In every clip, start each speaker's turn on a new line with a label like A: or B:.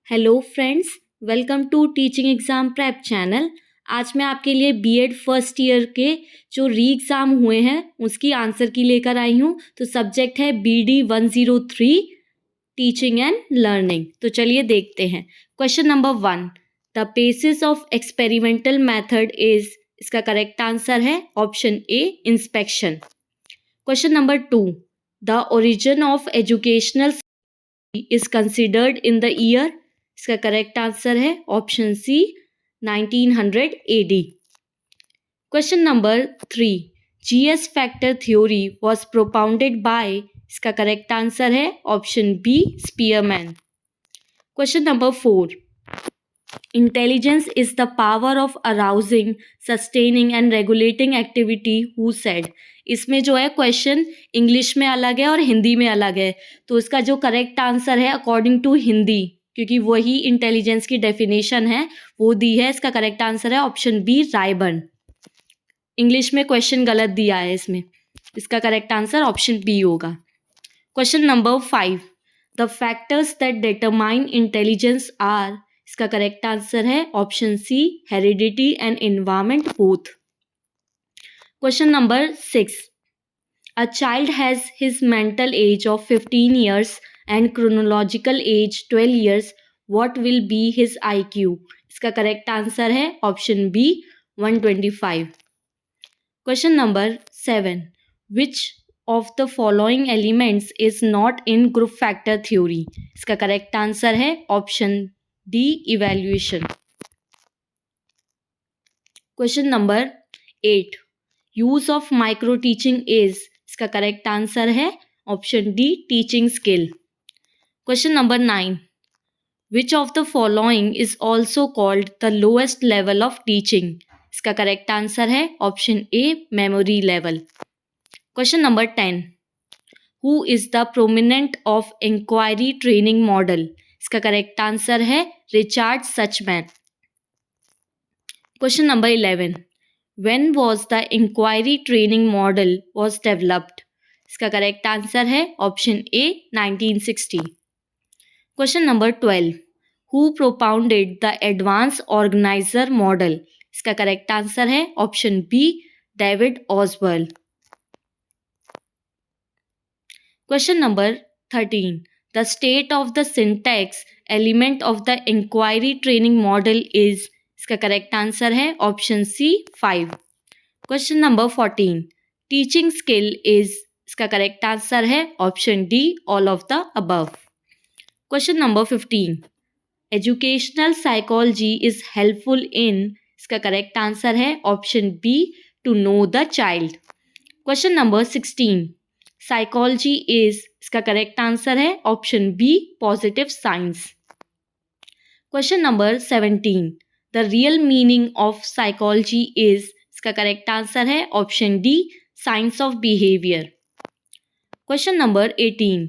A: Hello friends, welcome to teaching exam prep channel. आज मैं आपके लिए बीएड फर्स्ट ईयर के जो री एग्ज़ाम हुए हैं उसकी आंसर की लेकर आई हूँ। तो सब्जेक्ट है BD 103 टीचिंग एंड लर्निंग। तो चलिए देखते हैं। Question number 1, the basis of experimental method is, इसका करेक्ट आंसर है option a inspection. Question number 2, the origin of educational is considered in the year, इसका करेक्ट आंसर है option c 1900 AD। Question number 3, G S factor theory was propounded by, इसका correct answer है option b Spearman. Question number 4, intelligence is the power of arousing, sustaining and regulating activity, who said. इसमें जो है question English में अलग है और हिंदी में अलग है, तो इसका जो करेक्ट आंसर है अकॉर्डिंग टू हिंदी, क्योंकि वही इंटेलिजेंस की डेफिनेशन है वो दी है, इसका करेक्ट आंसर है ऑप्शन बी रायबर्न। इंग्लिश में क्वेश्चन गलत दिया है इसमें, इसका करेक्ट आंसर ऑप्शन बी होगा। Question number 5, the factors that determine intelligence are, इसका करेक्ट आंसर है option c heredity and environment both. Question number 6, a child has his mental age of 15 years and chronological age 12 years, what will be his IQ? इसका correct answer है option b 125। Question number 7, which of the following elements is not in group factor theory, इसका correct answer है option d evaluation. Question number 8, use of micro teaching is, इसका correct answer है option d teaching skill. Question number 9, which of the following is also called the lowest level of teaching, इसका correct answer है option a memory level. Question number 10, who is the prominent of inquiry training model, इसका correct answer है Richard Suchman. Question number 11, when was the inquiry training model was developed, इसका correct answer है option A 1960। Question number 12, who propounded the advance organiser model, इसका correct answer है option B David Osborne. Question number 13, the state of the syntax element of the inquiry training model is, इसका correct answer है option C 5। Question number 14, teaching skill is, इसका correct answer है option D all of the above. Question number 15, educational psychology is helpful in, इसका correct answer है option B to know the child. Question number 16, psychology is, इसका correct answer है option B positive science. Question number 17, the real meaning of psychology is, इसका correct answer है option D science of behaviour. Question number 18,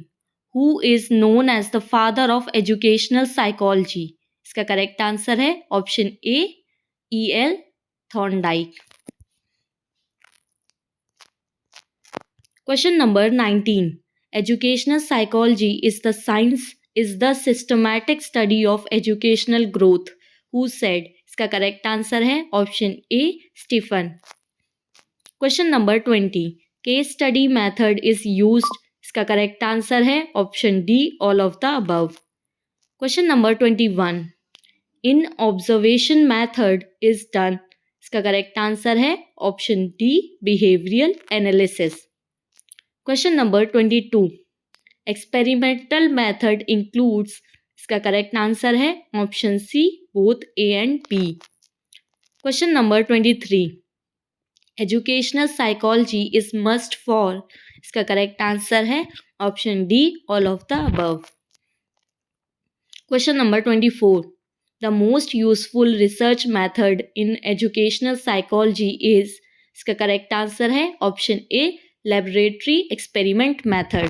A: who is known as the father of educational psychology, इसका correct answer है option A EL Thorndike. Question number 19, educational psychology is the science is the systematic study of educational growth, who said, इसका correct answer है option A Stephen. Question number 20, case study method is used, इसका correct answer है option D all of the above. Question number 21, in observation method is done, इसका correct answer है option D behavioural analysis. Question number 22, experimental method includes, इसका correct answer है option C both A and B. Question number 23, educational psychology is must for, इसका correct answer है option D all of the above. Question number 24, the most useful research method in educational psychology is, इसका correct answer है option A laboratory experiment method.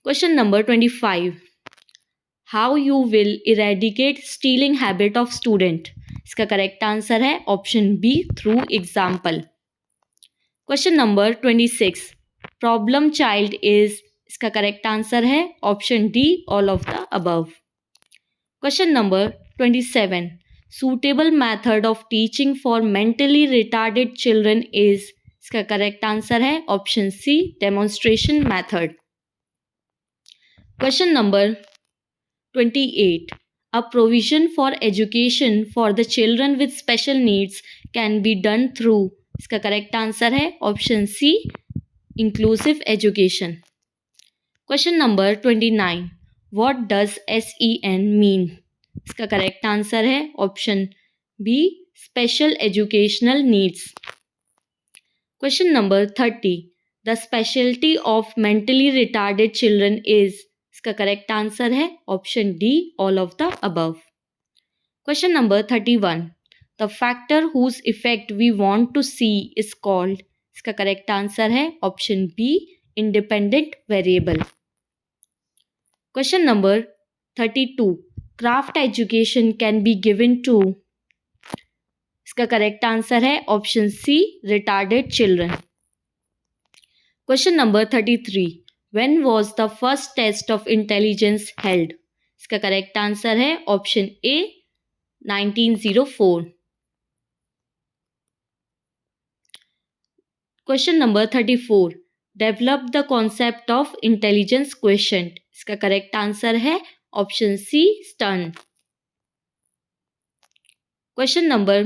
A: Question number 25, how you will eradicate stealing habit of student, इसका correct answer है option B through example. Question number 26, problem child is, इसका correct answer है option D all of the above. Question number 27. Suitable method of teaching for mentally retarded children is. इसका correct answer है option C, demonstration method. Question number 28. A provision for education for the children with special needs can be done through. इसका correct answer है option C, inclusive education. Question number 29. What does SEN mean? इसका correct answer है option B, special educational needs. Question number 30. The speciality of mentally retarded children is. इसका correct answer है option D, all of the above. Question number 31. The factor whose effect we want to see is called. इसका correct answer है option B, independent variable. Question number 32. Craft education can be given to. इसका correct answer है option C, retarded children. Question number 33. When was the first test of intelligence held. इसका correct answer है option A, 1904. Question number 34. Develop the concept of intelligence question. इसका correct answer है option C, Stern. Question number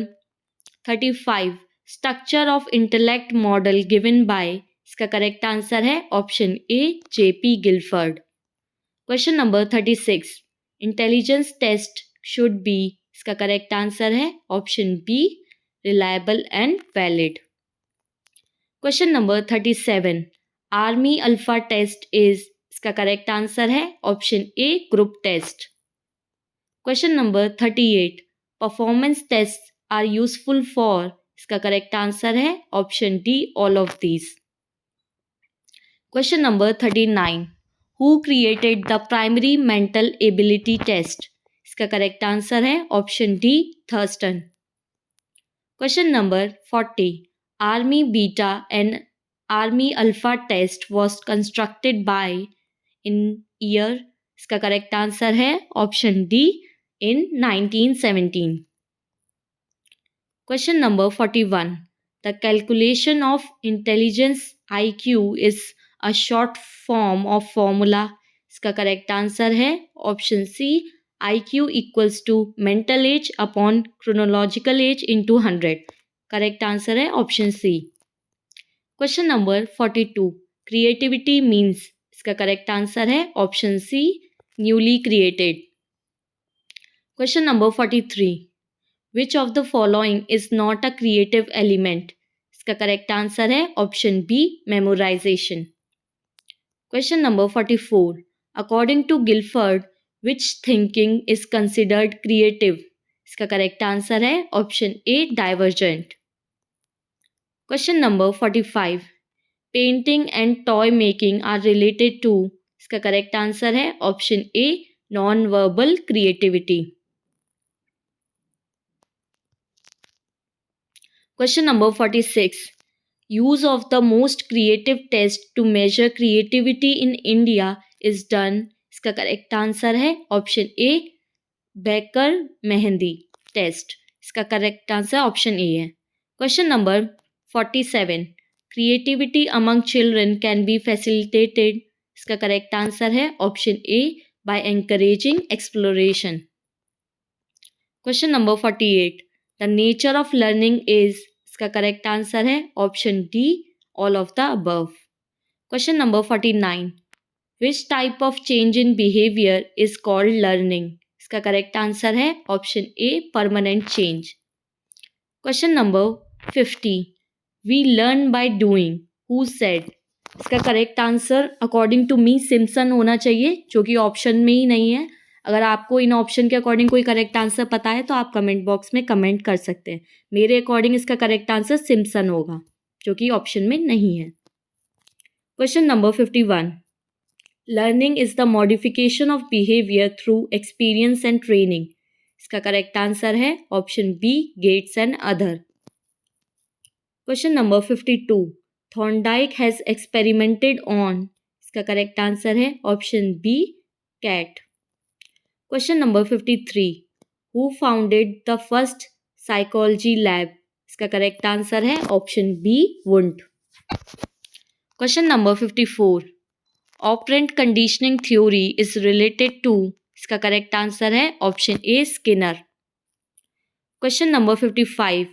A: 35. Structure of intellect model given by. इसका correct answer है option A, JP Guilford. Question number 36. Intelligence test should be. इसका correct answer है option B, reliable and valid. Question number 37. Army alpha test is. इसका correct answer है option A, group test. Question number 38. Performance test are useful for. इसका correct answer है option D, all of these. Question number 39. Who created the primary mental ability test. इसका correct answer है option D, Thurstone. Question number 40. Army beta and army alpha test was constructed by in year. इसका correct answer है option D, in 1917. Question number 41. The calculation of intelligence IQ is a short form of formula. इसका correct answer है option C, IQ equals to mental age upon chronological age into 100. Correct answer है option C. Question number 42. Creativity means. इसका correct answer है option C, newly created. Question number 43. Which of the following is not a creative element? इसका correct answer है option B, memorisation. Question number 44. According to Guilford, which thinking is considered creative? इसका correct answer है option A, divergent. Question number 45. Painting and toy making are related to. इसका correct answer है option A, non verbal creativity. Question number 46. Use of the most creative test to measure creativity in India is done. इसका correct answer है option A, Baqer Mehdi test. इसका correct answer option A है. Question number 47. Creativity among children can be facilitated. इसका correct answer है option A, by encouraging exploration. Question number 48. The nature of learning is. इसका correct answer है option D, all of the above. Question number 49. Which type of change in behaviour is called learning. इसका correct answer है option A, permanent change. Question number 50. We learn by doing. Who said. इसका correct answer according to me Simpson होना चाहिए, जो कि option में ही नहीं है. अगर आपको इन ऑप्शन के अकॉर्डिंग कोई करेक्ट आंसर पता है तो आप कमेंट बॉक्स में कमेंट कर सकते हैं. मेरे अकॉर्डिंग इसका करेक्ट आंसर सिम्पसन होगा, जो कि ऑप्शन में नहीं है. Question number 51. Learning is the modification of behaviour through experience and training. इसका करेक्ट आंसर है option B, Gates and other. Question number 52. Thorndike has experimented on. इसका करेक्ट आंसर है option B, cat. Question number 53, who founded the first psychology lab? इसका correct answer है option B, Wundt. Question number 54, operant conditioning theory is related to? इसका correct answer है option A, Skinner. Question number 55,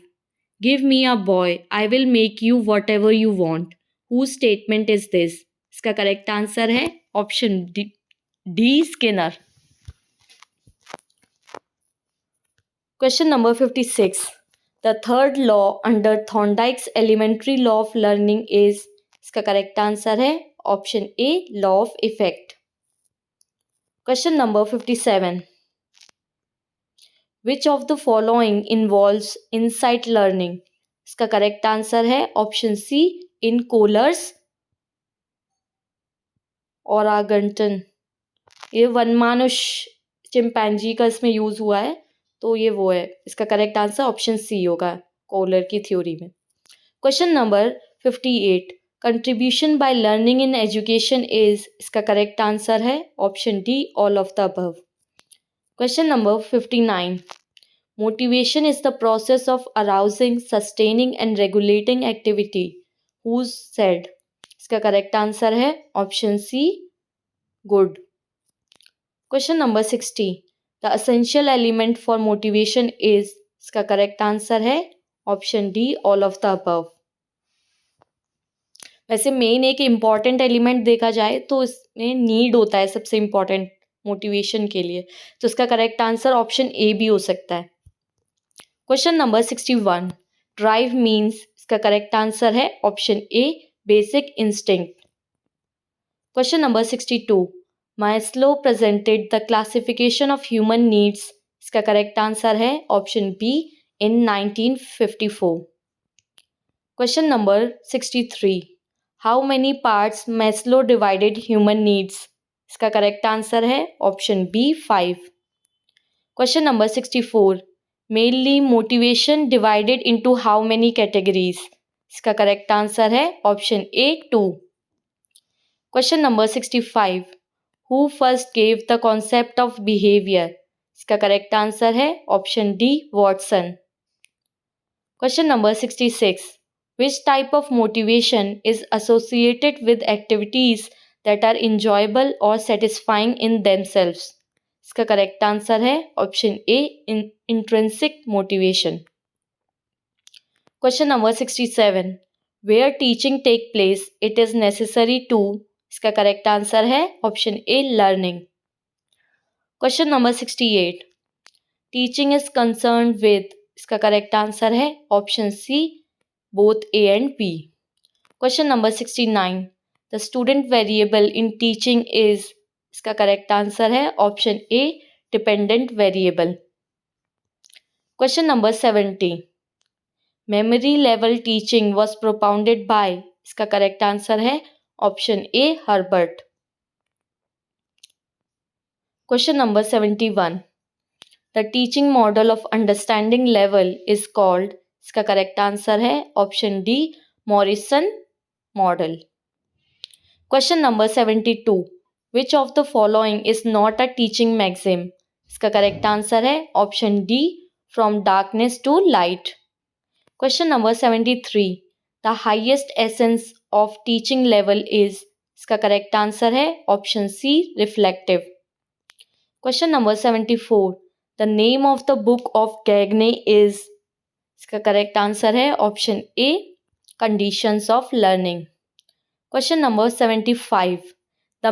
A: give me a boy I will make you whatever you want, who statement is this? इसका correct answer है option D, Skinner. Question number 56, the third law under Thorndike's elementary law of learning is? इसका correct answer है option A, law of effect. Question number 57, which of the following involves insight learning? इसका correct answer है option C, in Kohler's और आगंटन। ये वनमानुष chimpanzee का इसमें use हुआ है, तो ये वो है। इसका करेक्ट आंसर ऑप्शन सी होगा कोलर की थ्योरी में। Question number 58, contribution by learning in education is? इसका करेक्ट आंसर है option D, all of the above. Question number 59, motivation is the process of arousing, sustaining and regulating activity, who said? इसका correct answer है option C, Good. Question number 60, the essential element for motivation is? इसका correct answer है option D, all of the above. वैसे main एक important element देखा जाए तो इसमें नीड होता है सबसे इम्पॉर्टेंट मोटिवेशन के लिए, तो इसका करेक्ट आंसर ऑप्शन ए भी हो सकता है। Question number 61, drive means? इसका करेक्ट आंसर है option A, basic instinct. Question number 62, Maslow presented the classification of human needs? इसका करेक्ट आंसर है option B, in 1954। Question number 63, how many parts Maslow divided human needs? इसका correct answer है option B, 5। Question number 64, mainly motivation divided into how many categories? इसका correct answer है option A, 2। Question number 65, who first gave the concept of behaviour? इसका correct answer है option D, Watson. Question number 66, which type of motivation is associated with activities that are enjoyable or satisfying in themselves? इसका correct answer है option A, intrinsic motivation. Question number 67, where teaching take place it is necessary to? इसका correct answer है option A, learning. Question number 68, teaching is concerned with? इसका correct answer है option C, both A and B. Question number 69, the student variable in teaching is? इसका correct answer है option A, dependent variable. Question number 70, memory level teaching was propounded by? इसका correct answer है option A, Herbart. Question number 71, the teaching model of understanding level is called? इसका correct answer है option D, Morrison model. Question number 72, which of the following is not a teaching maxim? इसका correct answer है option D, from darkness to light. Question number 73, the highest essence of teaching level is? इसका correct answer है option C, reflective. Question number 74, the name of the book of Gagne is? इसका correct answer है option A, conditions of learning. Question number 75, the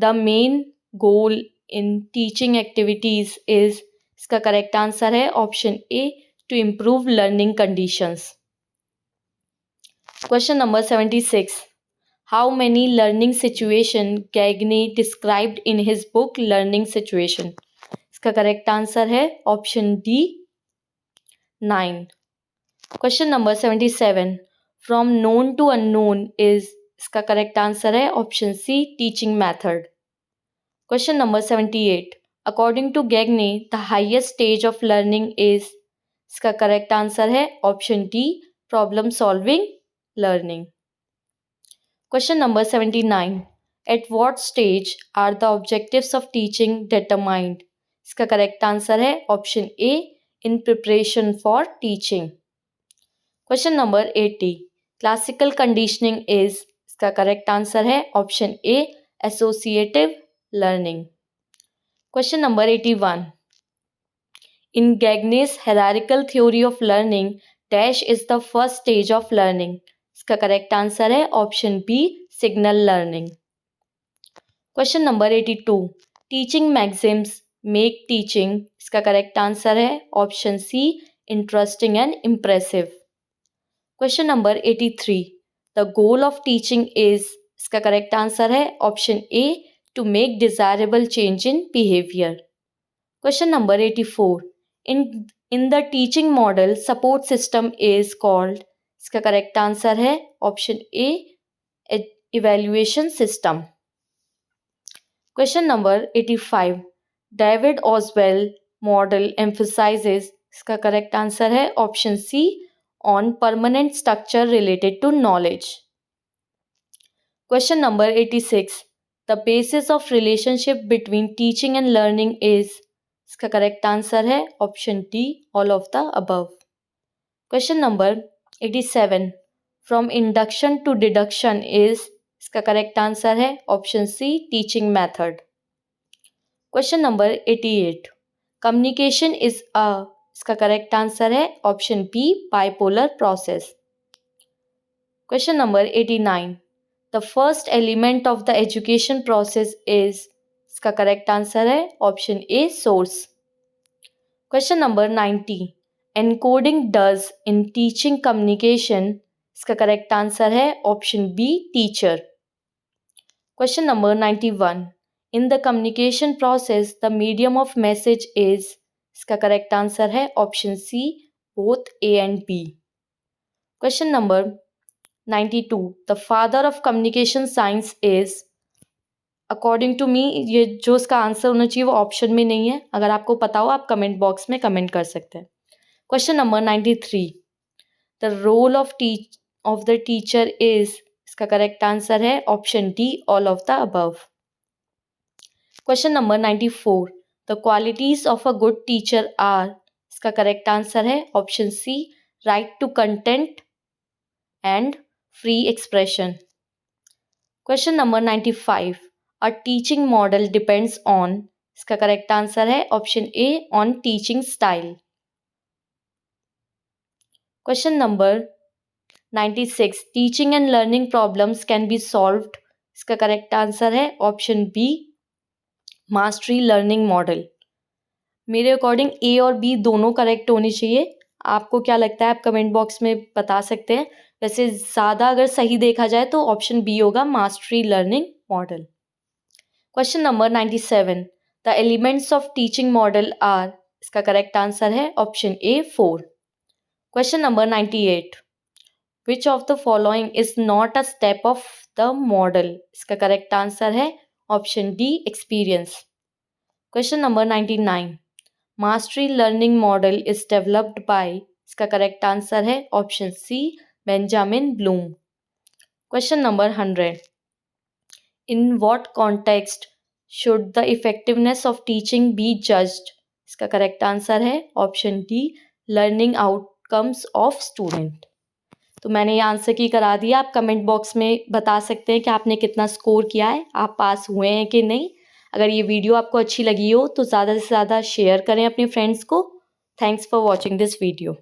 A: main goal in teaching activities is? इसका correct answer है option A, to improve learning conditions. Question number 76, how many learning situation Gagne described in his book learning situation? इसका correct answer है option D, 9। Question number 77, from known to unknown is? इसका correct answer है option C, teaching method. Question number 78, according to Gagne the highest stage of learning is? इसका correct answer है option D, problem solving learning. Question number 79, at what stage are the objectives of teaching determined? इसका correct answer है option A, in preparation for teaching. Question number 80, classical conditioning is? इसका correct answer है option A, associative learning. Question number 81, in Gagne's hierarchical theory of learning dash is the first stage of learning? इसका correct answer है option B, signal learning. Question number 82, teaching maxims make teaching? इसका correct answer है option C, interesting and impressive. Question number 83, the goal of teaching is? इसका correct answer है option A, to make desirable change in behaviour. Question number 84, in the teaching model support system is called? इसका correct answer है option A, evaluation system. Question number 85, David Oswell model emphasises? इसका correct answer है option C, on permanent structure related to knowledge. Question number 86, the basis of relationship between teaching and learning is? इसका correct answer है option D, all of the above. Question number 87, from induction to deduction is? इसका correct answer है option C, teaching method. Question number 88, communication is a? इसका correct answer है option B, bipolar process. Question number 89, the first element of the education process is? इसका correct answer है option A, source. Question number 90, encoding does in teaching communication? इसका correct answer है option B, teacher. Question number 91, in the communication process the medium of message is? इसका correct answer है option C, both A and B. Question number 92, the father of communication science is? According to me ये जो इसका answer होना चाहिए वो option में नहीं है। अगर आपको पता हो आप कमेंट बॉक्स में कमेंट कर सकते हैं। Question number 93, the role of the teacher is? इसका करेक्ट आंसर है option D, all of the above. Question number 94, the qualities of a good teacher are? इसका करेक्ट आंसर है option C, right to content and free expression. Question number 95, a teaching model depends on? इसका correct answer है option A, on teaching style. Question number 96, teaching and learning problems can be solved? इसका correct answer है option B, mastery learning model. मेरे according A और B दोनों correct होनी चाहिए। आपको क्या लगता है आप कमेंट बॉक्स में बता सकते हैं। वैसे ज़्यादा अगर सही देखा जाए तो ऑप्शन बी होगा, mastery learning model. Question number 97, the elements of teaching model are? इसका करेक्ट आंसर है option A, 4। Question number 98, which of the following is not a step of the model? इसका करेक्ट आंसर है option D, experience. Question number 99, mastery learning model is developed by? इसका correct answer है option C, Benjamin Bloom. Question number 100, in what context should the effectiveness of teaching B judged? इसका correct answer है option D, learning outcomes of student. तो मैंने ये answer की करा दिया। आप कमेंट बॉक्स में बता सकते हैं कि आपने कितना स्कोर किया है, आप पास हुए हैं कि नहीं। अगर ये वीडियो आपको अच्छी लगी हो तो ज़्यादा से ज़्यादा शेयर करें अपने फ्रेंड्स को। Thanks for watching this video.